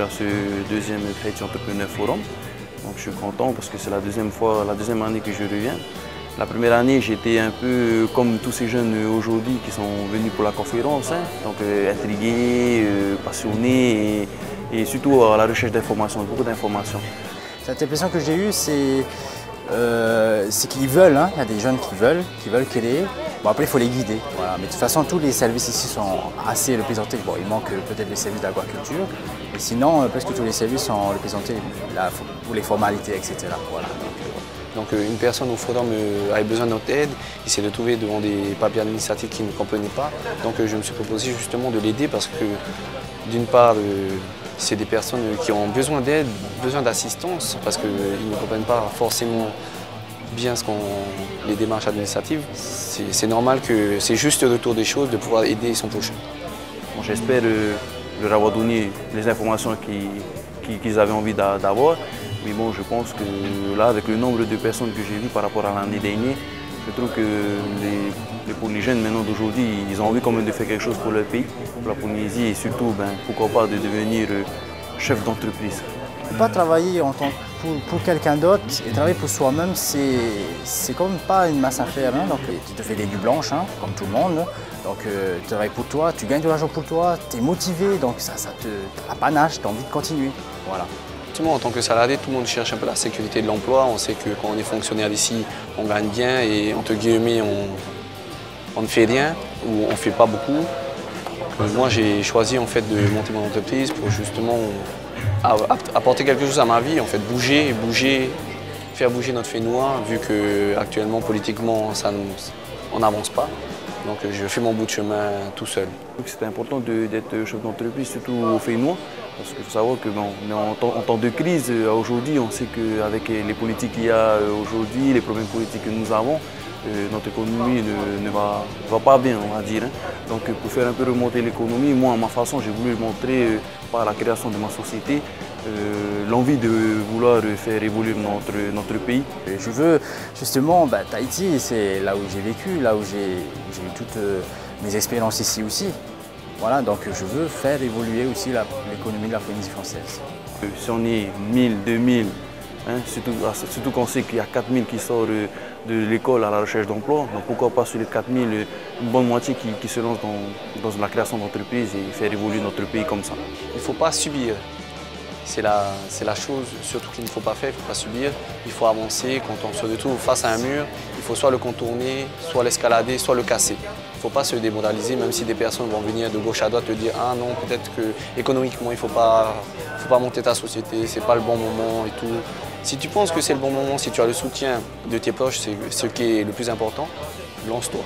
à ce deuxième Haïti Entrepreneur Forum. Donc je suis content parce que c'est la deuxième année que je reviens. La première année, j'étais un peu comme tous ces jeunes aujourd'hui qui sont venus pour la conférence, hein. Donc intrigués, passionnés et surtout à la recherche d'informations, beaucoup d'informations. Cette impression que j'ai eue, c'est qu'ils veulent, hein. Il y a des jeunes qui veulent créer. Bon, après, il faut les guider. Voilà. Mais de toute façon, tous les services ici sont assez représentés. Bon, il manque peut-être les services d'aquaculture, mais sinon, presque tous les services sont représentés là, pour les formalités, etc. Voilà. Donc une personne au forum avait besoin de notre aide, il s'est retrouvé devant des papiers administratifs qu'il ne comprenait pas. Donc je me suis proposé justement de l'aider parce que d'une part, c'est des personnes qui ont besoin d'aide, besoin d'assistance parce qu'ils ne comprennent pas forcément bien les démarches administratives. C'est normal que c'est juste le retour des choses de pouvoir aider son prochain. Bon, j'espère leur avoir donné les informations qu'ils avaient envie d'avoir. Mais bon, je pense que là, avec le nombre de personnes que j'ai vues par rapport à l'année dernière, je trouve que pour les jeunes maintenant d'aujourd'hui, ils ont envie quand même de faire quelque chose pour leur pays, pour la Polynésie et surtout, pourquoi pas, de devenir chef d'entreprise. Ne pas travailler pour quelqu'un d'autre et travailler pour soi-même, c'est comme pas une masse à faire. Hein. Donc, tu te fais des nuits blanches, hein, comme tout le monde. Donc tu travailles pour toi, tu gagnes de l'argent pour toi, tu es motivé, donc ça te panache, tu as envie de continuer. Voilà. En tant que salarié, tout le monde cherche un peu la sécurité de l'emploi. On sait que quand on est fonctionnaire ici, on gagne bien et entre guillemets, on ne fait rien ou on ne fait pas beaucoup. Moi, j'ai choisi en fait de monter mon entreprise pour justement apporter quelque chose à ma vie, en fait, faire bouger notre Fénois, vu qu'actuellement, politiquement, on n'avance pas. Donc je fais mon bout de chemin tout seul. C'était important d'être chef d'entreprise, surtout au Fénois, parce qu'il faut savoir que en temps de crise, aujourd'hui, on sait qu'avec les politiques qu'il y a aujourd'hui, les problèmes politiques que nous avons, notre économie ne va pas bien, on va dire. Hein. Donc pour faire un peu remonter l'économie, moi, à ma façon, j'ai voulu montrer par la création de ma société l'envie de vouloir faire évoluer notre pays. Et je veux justement, Tahiti, c'est là où j'ai vécu, là où j'ai eu toutes mes expériences ici aussi. Voilà, donc je veux faire évoluer aussi l'économie de la Polynésie française. Si on est 1000, 2000, hein, surtout qu'on sait qu'il y a 4000 qui sortent de l'école à la recherche d'emploi, donc pourquoi pas sur les 4000, une bonne moitié qui se lance dans la création d'entreprises et faire évoluer notre pays comme ça. Il ne faut pas subir. C'est la chose surtout qu'il ne faut pas faire, il ne faut pas subir. Il faut avancer. Quand on se retrouve face à un mur, il faut soit le contourner, soit l'escalader, soit le casser. Il ne faut pas se démoraliser, même si des personnes vont venir de gauche à droite te dire « Ah non, peut-être qu'économiquement, il ne faut pas monter ta société, ce n'est pas le bon moment et tout ». Si tu penses que c'est le bon moment, si tu as le soutien de tes proches, c'est ce qui est le plus important, lance-toi.